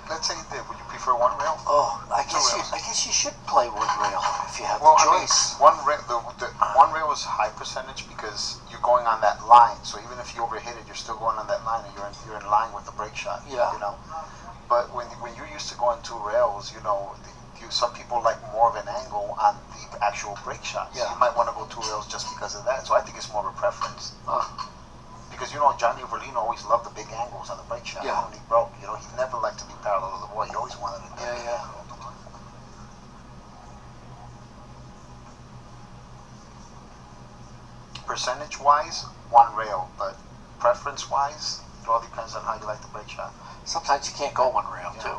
Let's say he did. Would you prefer one rail? Oh, I guess rails. you should play one rail if you have Well, the I mean, choice. one rail, the one rail is high percentage because you're going on that line. So even if you overhit it, you're still going on that line, and you're in line with the break shot. Yeah. You know. But when you're used to going two rails, you know, some people like more of an angle on the actual break shot. So Yeah. you might want to go two rails just because of that. So I think it's more of a preference. Because you know Johnny Verlino always loved the big angles on the break shot. Yeah. When he broke, you know, he never liked to be parallel to the ball. He always wanted to. Yeah. Percentage wise, one rail, but preference wise, it all depends on how you like the break shot. Sometimes you can't go one rail Yeah. too.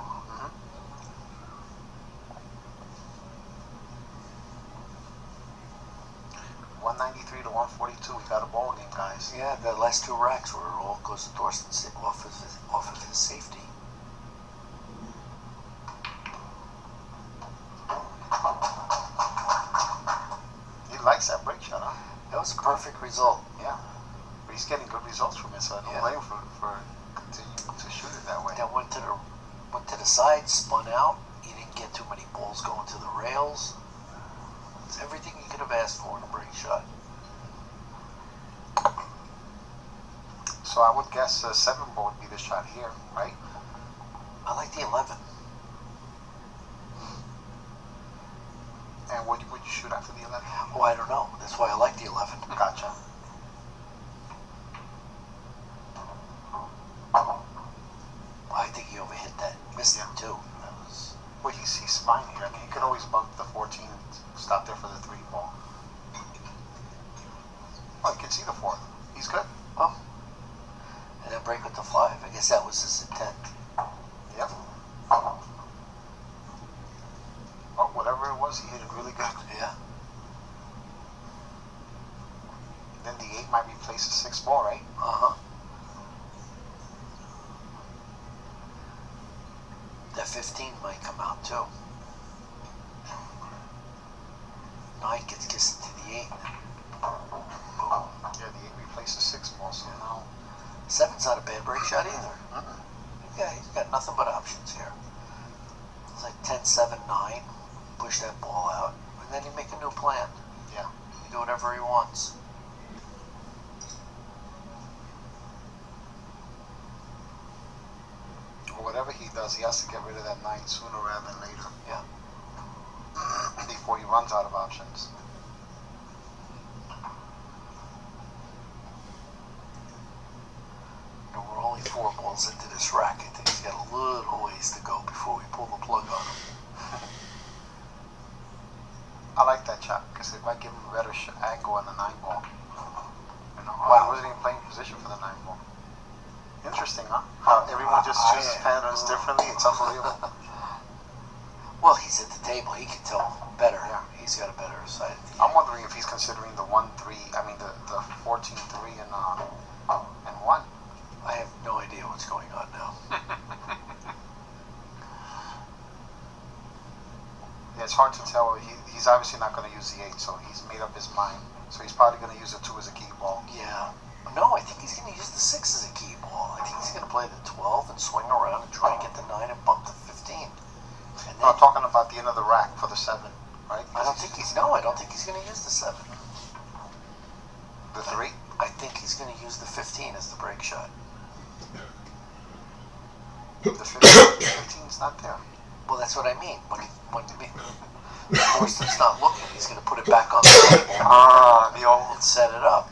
193 to 142, we got a ball game, guys. Yeah, the last two racks were all close to Thorsten off of his safety. He likes that break shot, huh? That was a perfect result. Yeah. But he's getting good results from it, so I don't Yeah. blame him for continuing to shoot it that way. Then went to the side, spun out. He didn't get too many balls going to the rails. It's everything you could have asked for in a break shot. So I would guess 7 ball would be the shot here, right? I like the 11. And what would you shoot after the 11? Oh, I don't know. That's why I like the 11. Gotcha. I think he overhit that. Missed it too. That was. Well, he's fine here. I mean, he could always bump the 14 and stop there for the 3 ball. Oh, you can see the 4. He's good. Oh. And then break with the 5. I guess that was his intent. Yep. Oh, whatever it was, he hit it really good. Yeah. Then the 8 might replace the 6 ball, right? Uh-huh. That 15 might come out too. 9 gets kissed into the 8. Boom. Yeah, the 8 replaces 6 ball, so now. 7's not a bad break shot either. Mm-mm. Yeah, he's got nothing but options here. It's like 10, 7, 9. Push that ball out. And then you make a new plan. Yeah. You do whatever he wants. Or whatever he does, he has to get rid of that 9 sooner rather than later. Yeah. Before he runs out of options. You know, we're only 4 balls into this rack. I think he's got a little ways to go before we pull the plug on him. I like that shot because it might give him a better angle on the 9 ball. You know, wow. He wasn't even playing position for the 9 ball. Interesting, huh? How everyone just chooses patterns differently. It's unbelievable. Well, he's at the table. He can tell better. Yeah. He's got a better side of the I'm game. wondering if he's considering the 1-3. I mean the 14-3 and 1. I have no idea what's going on now. Yeah, it's hard to tell. He's obviously not going to use the 8, so he's made up his mind. So he's probably going to use the 2 as a key ball. Yeah. No, I think he's going to use the 6 as a key ball. I think he's going to play the 12 and swing around and try and get the 9 and bump the 15. And then, I'm talking about the end of the rack for the 7, right? I don't think he's going to use the 7. The 3? I think he's going to use the 15 as the break shot. The 15's not there. Well, that's what I mean. When Forster's not looking, he's going to put it back on the table The old and set it up.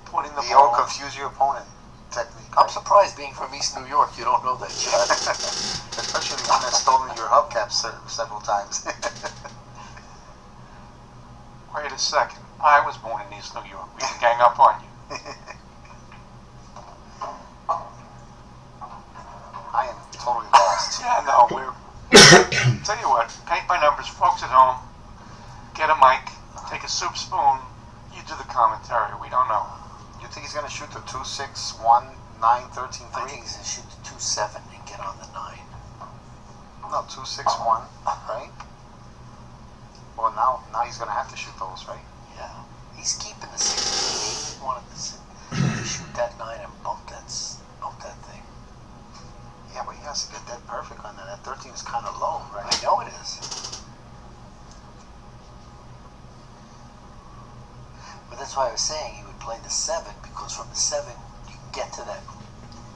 putting the The old ball. confuse your opponent technique. I'm surprised, being from East New York, you don't know that shit. Especially the one that's stolen your hubcaps several times. Wait a second. I was born in East New York. We can gang up on you. I am totally lost. Yeah, no, we're. Tell you what, paint by numbers, folks at home. Get a mic, take a soup spoon. You do the commentary. We don't know. You think he's gonna shoot the 2-6, 1, 9, 13, 3? I think he's going to shoot the 2-7 and get on the 9. No, 2-6, 1, right? Well, now he's gonna have to shoot those, right? Yeah. He's keeping the 6. He wanted to shoot that 9 and bump that thing. Yeah, but he has to get that perfect on that. That 13 is kind of low, right? I know it is. But that's why I was saying he would play the 7, because from the 7 you can get to that.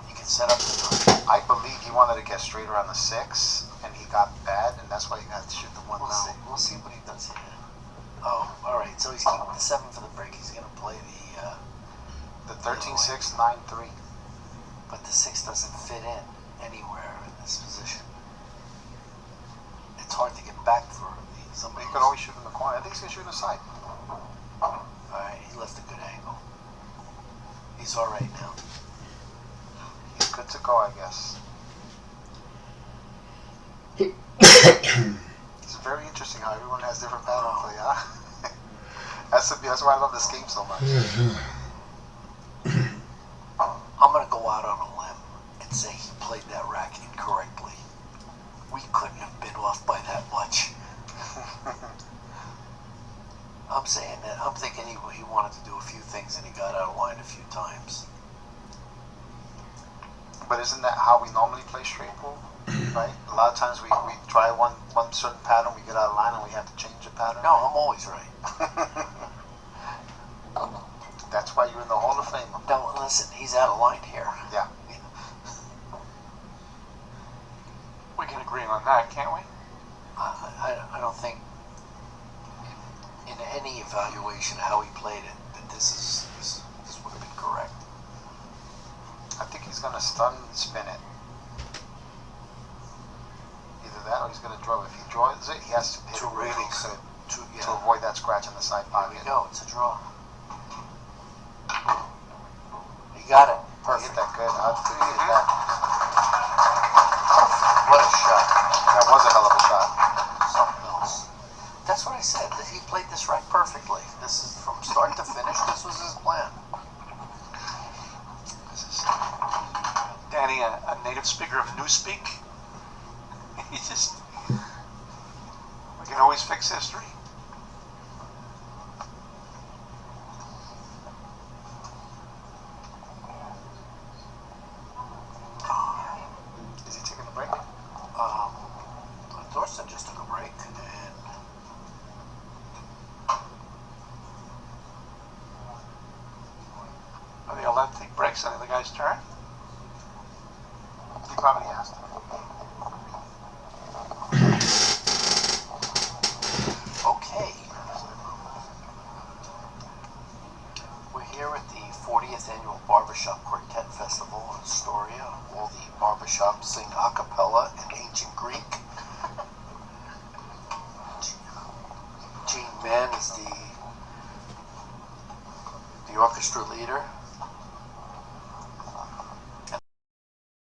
You can set up the 9. I believe he wanted to get straighter on the 6, and he got bad, and that's why he got to shoot the 1 We'll now. see. We'll see what he does here. Oh, all right. So he's keeping the 7 for the break. He's going to play The 13, 6, 9, 3. but the 6 doesn't fit in anywhere in this position. It's hard to get back for somebody. He could always shoot in the corner. I think he's gonna shoot in the side. All right, he left a good angle. He's all right now. He's good to go, I guess. It's very interesting how everyone has different pattern play, huh? That's why I love this game so much. I'm going to go out on a limb and say he played that rack incorrectly. We couldn't have been off by that much. I'm saying that. I'm thinking he wanted to do a few things and he got out of line a few times. But isn't that how we normally play straight pool? Right? A lot of times we try one certain pattern, we get out of line, and we have to change the pattern. No, I'm always right. That's why you're in the Hall of Fame. No, listen, he's out of line here. Yeah. We can agree on that, can't we? I don't think in any evaluation how he played it that this would have been correct. I think he's gonna stun spin it. Either that or he's gonna draw. If he draws it, he has to hit Two it really rails. good Yeah. to avoid that scratch in the side Here pocket. we go. It's a draw. He got it. He Perfect. hit that good. How did he hit that? What a shot. That was a hell of a shot. Something else. That's what I said. That he played this rack perfectly. This is from start to finish. This was his plan. This is Danny, a native speaker of Newspeak. He just. We can always fix history. Is he taking a break? Thorsten just took a break, and Are they allowed to take breaks on the guy's turn? He probably has to. okay. We're here at the 40th annual Barbershop Quartet Festival in Astoria. All the barbershops sing a cappella in ancient Greek. Gene Mann is the orchestra leader.